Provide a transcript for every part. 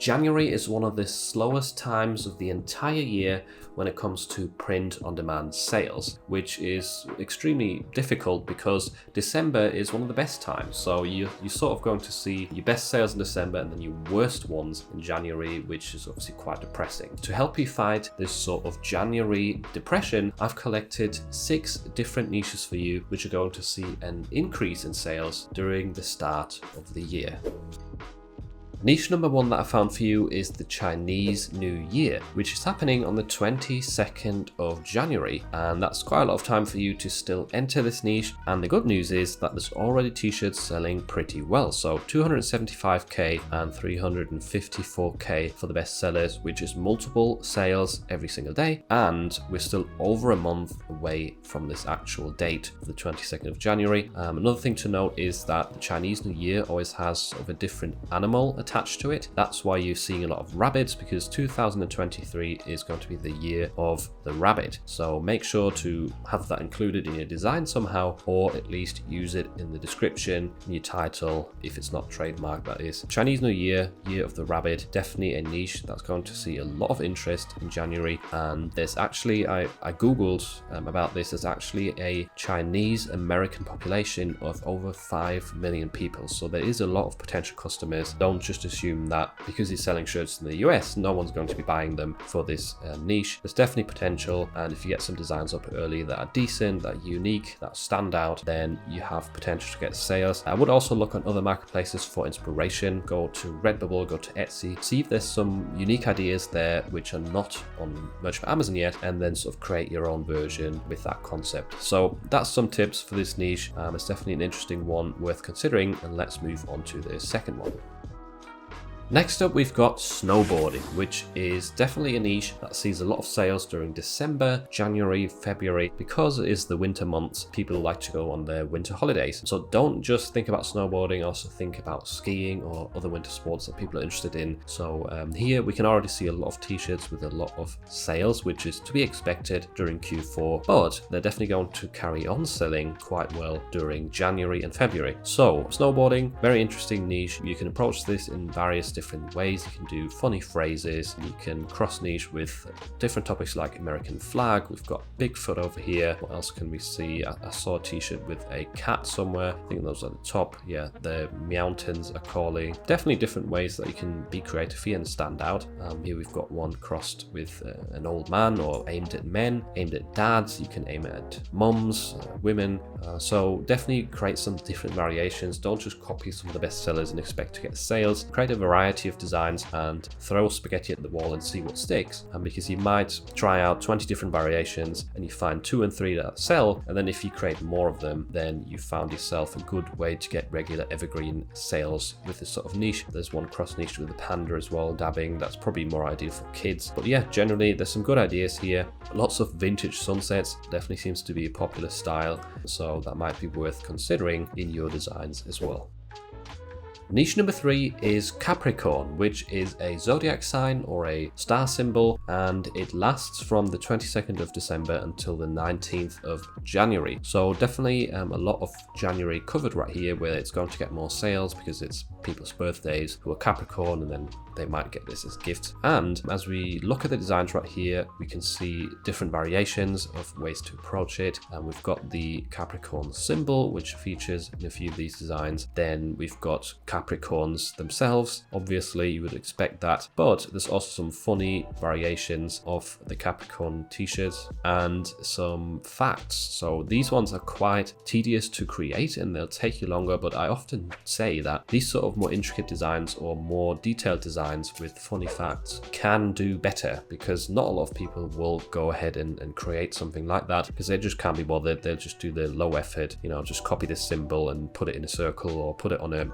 January is one of the slowest times of the entire year when it comes to print-on-demand sales, which is extremely difficult because December is one of the best times. So you're sort of going to see your best sales in December and then your worst ones in January, which is obviously quite depressing. To help you fight this sort of January depression, I've collected 6 different niches for you, which are going to see an increase in sales during the start of the year. Niche number 1 that I found for you is the Chinese New Year, which is happening on the 22nd of January, and that's quite a lot of time for you to still enter this niche. And the good news is that there's already t-shirts selling pretty well, so 275k and 354k for the best sellers, which is multiple sales every single day, and we're still over a month away from this actual date of the 22nd of January. Another thing to note is that the Chinese New Year always has sort of a different animal attached to it. That's why you're seeing a lot of rabbits, because 2023 is going to be the year of the rabbit. So make sure to have that included in your design somehow, or at least use it in the description, in your title, if it's not trademarked, that is. Chinese New Year, Year of the Rabbit, definitely a niche that's going to see a lot of interest in January. And there's actually, I googled about this, there's actually a Chinese American population of over 5 million people. So there is a lot of potential customers. Don't just assume that because he's selling shirts in the US, no one's going to be buying them for this niche. There's definitely potential, and if you get some designs up early that are decent, that are unique, that stand out, then you have potential to get sales. I would also look on other marketplaces for inspiration. Go to Redbubble, go to Etsy, see if there's some unique ideas there which are not on Merch for Amazon yet, and then sort of create your own version with that concept. So that's some tips for this niche. It's definitely an interesting one worth considering, and let's move on to the second one. Next up, we've got snowboarding, which is definitely a niche that sees a lot of sales during December, January, February. Because it is the winter months, people like to go on their winter holidays. So don't just think about snowboarding, also think about skiing or other winter sports that people are interested in. So here we can already see a lot of t-shirts with a lot of sales, which is to be expected during Q4, but they're definitely going to carry on selling quite well during January and February. So snowboarding, very interesting niche. You can approach this in various different ways. You can do funny phrases, you can cross niche with different topics like American flag. We've got Bigfoot over here. What else can we see? I saw a t-shirt with a cat somewhere. I think those are the top. Yeah, the mountains are calling. Definitely different ways that you can be creative here and stand out. Here we've got one crossed with an old man, or aimed at men, aimed at dads. You can aim at mums, women. So definitely create some different variations. Don't just copy some of the best sellers and expect to get sales. Create a variety of designs and throw spaghetti at the wall and see what sticks. And because you might try out 20 different variations and you find 2 and 3 that sell, and then if you create more of them, then you found yourself a good way to get regular evergreen sales with this sort of niche. There's one cross niche with a panda as well, dabbing. That's probably more ideal for kids. But yeah, generally there's some good ideas here. Lots of vintage sunsets definitely seems to be a popular style, so that might be worth considering in your designs as well. Niche number 3 is Capricorn, which is a zodiac sign or a star symbol, and it lasts from the 22nd of December until the 19th of January. So definitely a lot of January covered right here, where it's going to get more sales because it's people's birthdays who are Capricorn, and then they might get this as gifts. And as we look at the designs right here, we can see different variations of ways to approach it. And we've got the Capricorn symbol, which features in a few of these designs. Then we've got Capricorns themselves. Obviously, you would expect that, but there's also some funny variations of the Capricorn t-shirts and some facts. So these ones are quite tedious to create and they'll take you longer, but I often say that these sort of more intricate designs or more detailed designs with funny facts can do better, because not a lot of people will go ahead and create something like that because they just can't be bothered. They'll just do the low effort, just copy this symbol and put it in a circle or put it on a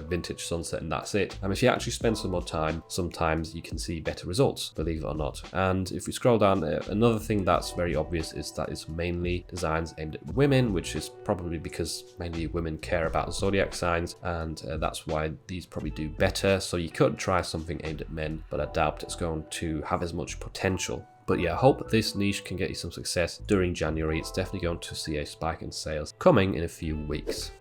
vintage sunset, and that's it. And if you actually spend some more time, sometimes you can see better results, believe it or not. And if we scroll down, another thing that's very obvious is that it's mainly designs aimed at women, which is probably because mainly women care about zodiac signs, and that's why these probably do better. So you could try something aimed at men, but I doubt it's going to have as much potential. But yeah, I hope this niche can get you some success during January. It's definitely going to see a spike in sales coming in a few weeks.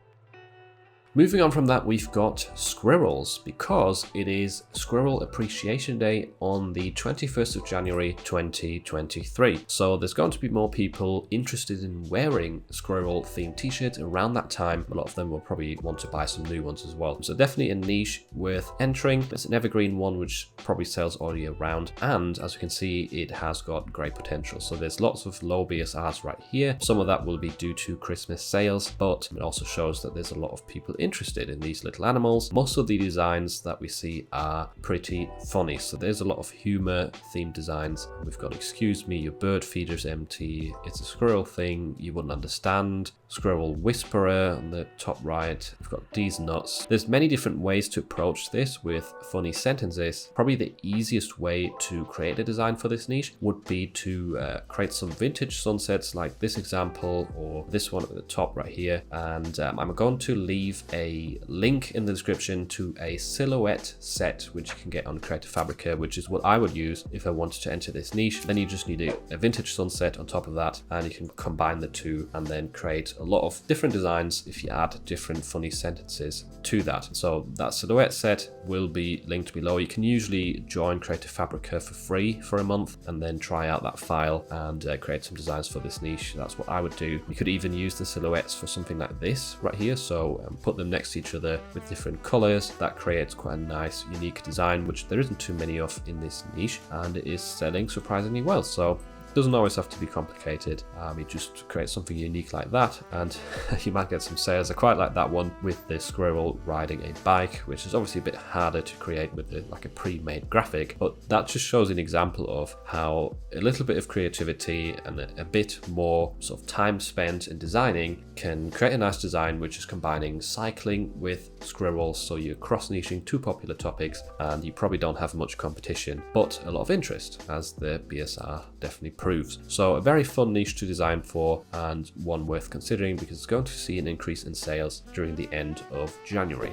Moving on from that, we've got squirrels, because it is Squirrel Appreciation Day on the 21st of January 2023. So there's going to be more people interested in wearing squirrel themed t-shirts around that time. A lot of them will probably want to buy some new ones as well. So definitely a niche worth entering. It's an evergreen one which probably sells all year round, and as you can see, it has got great potential. So there's lots of low BSRs right here. Some of that will be due to Christmas sales, but it also shows that there's a lot of people interested in these little animals. Most of the designs that we see are pretty funny, so there's a lot of humor themed designs. We've got excuse me, your bird feeder's empty, it's a squirrel thing you wouldn't understand, squirrel whisperer on the top right, we've got these nuts. There's many different ways to approach this with funny sentences. Probably the easiest way to create a design for this niche would be to create some vintage sunsets like this example or this one at the top right here, and I'm going to leave a link in the description to a silhouette set which you can get on Creative Fabrica, which is what I would use if I wanted to enter this niche. Then you just need a vintage sunset on top of that, and you can combine the two and then create a lot of different designs if you add different funny sentences to that. So that silhouette set will be linked below. You can usually join Creative Fabrica for free for a month and then try out that file and create some designs for this niche. That's what I would do. You could even use the silhouettes for something like this right here, so put them next to each other with different colors. That creates quite a nice unique design, which there isn't too many of in this niche, and it is selling surprisingly well. So doesn't always have to be complicated. You just create something unique like that and you might get some sales. I quite like that one with the squirrel riding a bike, which is obviously a bit harder to create with like a pre-made graphic, but that just shows an example of how a little bit of creativity and a bit more sort of time spent in designing can create a nice design which is combining cycling with squirrels. So you're cross-niching two popular topics and you probably don't have much competition, but a lot of interest, as the BSR definitely proves. So a very fun niche to design for, and one worth considering because it's going to see an increase in sales during the end of January.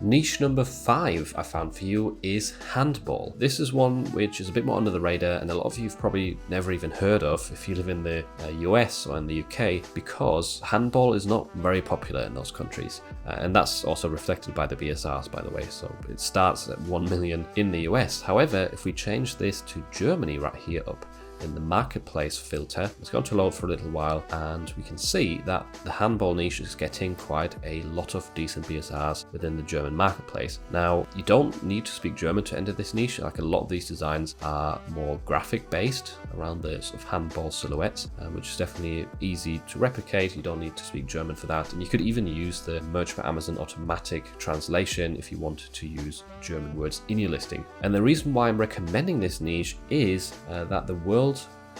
Niche number 5 I found for you is handball. This is one which is a bit more under the radar, and a lot of you've probably never even heard of if you live in the US or in the UK, because handball is not very popular in those countries. And that's also reflected by the BSRs, by the way. So it starts at 1 million in the US. However, if we change this to Germany right here up in the marketplace filter, it's going to load for a little while, and we can see that the handball niche is getting quite a lot of decent BSRs within the German marketplace. Now, you don't need to speak German to enter this niche. Like, a lot of these designs are more graphic based around the sort of handball silhouettes, which is definitely easy to replicate. You don't need to speak German for that, and you could even use the Merch by Amazon automatic translation if you wanted to use German words in your listing. And the reason why I'm recommending this niche is that the World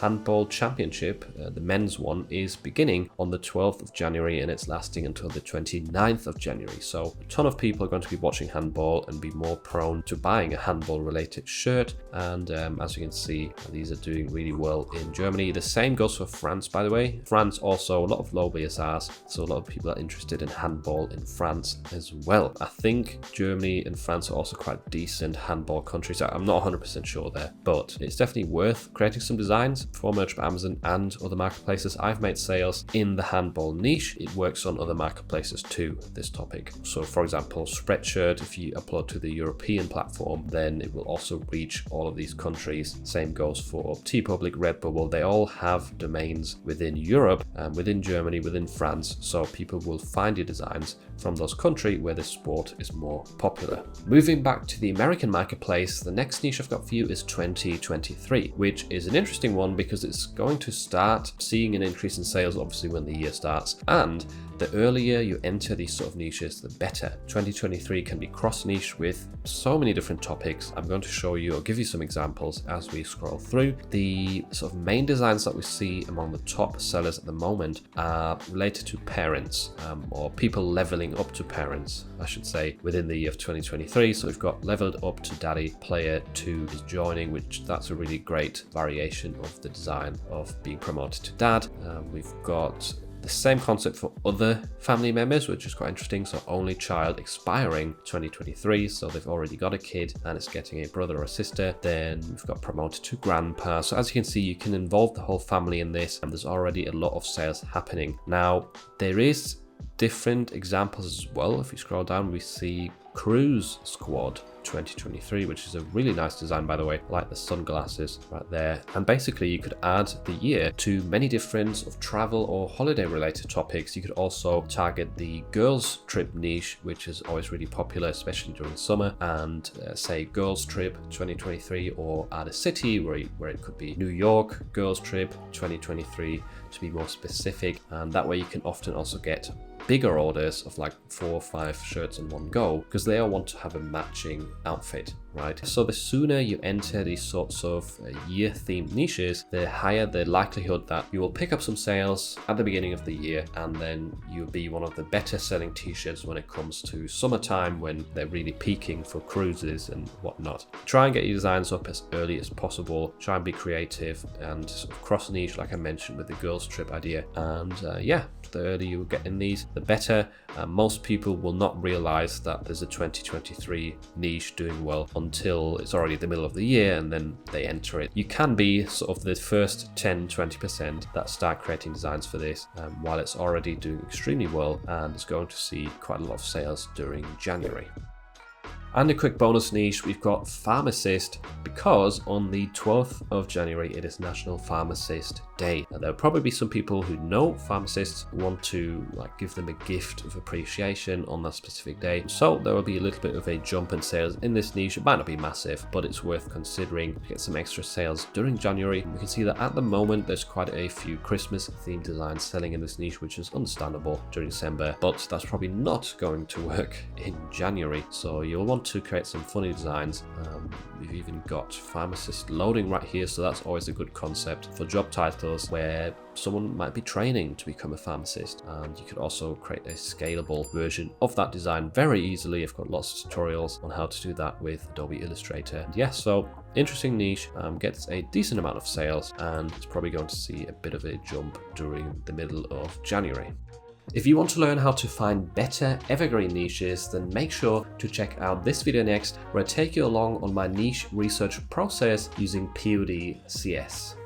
Handball Championship, the men's one, is beginning on the 12th of January and it's lasting until the 29th of January. So a ton of people are going to be watching handball and be more prone to buying a handball related shirt. And as you can see, these are doing really well in Germany. The same goes for France, by the way. France also, a lot of low BSRs, so a lot of people are interested in handball in France as well. I think Germany and France are also quite decent handball countries. I'm not 100% sure there, but it's definitely worth creating some designs for Merch by Amazon and other marketplaces. I've made sales in the handball niche. It works on other marketplaces too, this topic. So for example, Spreadshirt, if you upload to the European platform, then it will also reach all of these countries. Same goes for TeePublic, Redbubble. They all have domains within Europe, within Germany, within France. So people will find your designs from those countries where the sport is more popular. Moving back to the American marketplace, the next niche I've got for you is 2023, which is an interesting one because it's going to start seeing an increase in sales obviously when the year starts, and the earlier you enter these sort of niches, the better. 2023 can be cross-niche with so many different topics. I'm going to show you or give you some examples as we scroll through. The sort of main designs that we see among the top sellers at the moment are related to parents, or people leveling up to parents, I should say, within the year of 2023. So we've got leveled up to daddy, player 2 is joining, which that's a really great variation of the design of being promoted to dad. We've got the same concept for other family members, which is quite interesting. So only child expiring 2023, so they've already got a kid and it's getting a brother or a sister. Then we've got promoted to grandpa. So as you can see, you can involve the whole family in this, and there's already a lot of sales happening. Now, there is different examples as well. If we scroll down, we see Cruise Squad 2023, which is a really nice design, by the way. I like the sunglasses right there. And basically you could add the year to many different sort of travel or holiday related topics. You could also target the girls trip niche, which is always really popular, especially during summer, and say girls trip 2023, or add a city where it could be New York girls trip 2023 to be more specific. And that way you can often also get bigger orders of like 4 or 5 shirts in one go, because they all want to have a matching outfit, right? So the sooner you enter these sorts of year themed niches, the higher the likelihood that you will pick up some sales at the beginning of the year, and then you'll be one of the better selling t-shirts when it comes to summertime, when they're really peaking for cruises and whatnot. Try and get your designs up as early as possible. Try and be creative and sort of cross niche, like I mentioned with the girls trip idea. And yeah, the earlier you get in these, the better. Most people will not realize that there's a 2023 niche doing well until it's already the middle of the year, and then they enter it. You can be sort of the first 10-20% that start creating designs for this while it's already doing extremely well, and it's going to see quite a lot of sales during January. And a quick bonus niche, we've got pharmacist, because on the 12th of January it is National Pharmacist Day. Now, there'll probably be some people who know pharmacists want to like give them a gift of appreciation on that specific day. So there will be a little bit of a jump in sales in this niche. It might not be massive, but it's worth considering to get some extra sales during January. We can see that at the moment there's quite a few Christmas themed designs selling in this niche, which is understandable during December, but that's probably not going to work in January. So you'll want to create some funny designs. We've even got pharmacist loading right here, so that's always a good concept for job titles where someone might be training to become a pharmacist. And you could also create a scalable version of that design very easily. I've got lots of tutorials on how to do that with Adobe Illustrator. And yes, so interesting niche, gets a decent amount of sales, and it's probably going to see a bit of a jump during the middle of January. If you want to learn how to find better evergreen niches, then make sure to check out this video next, where I take you along on my niche research process using POD CS.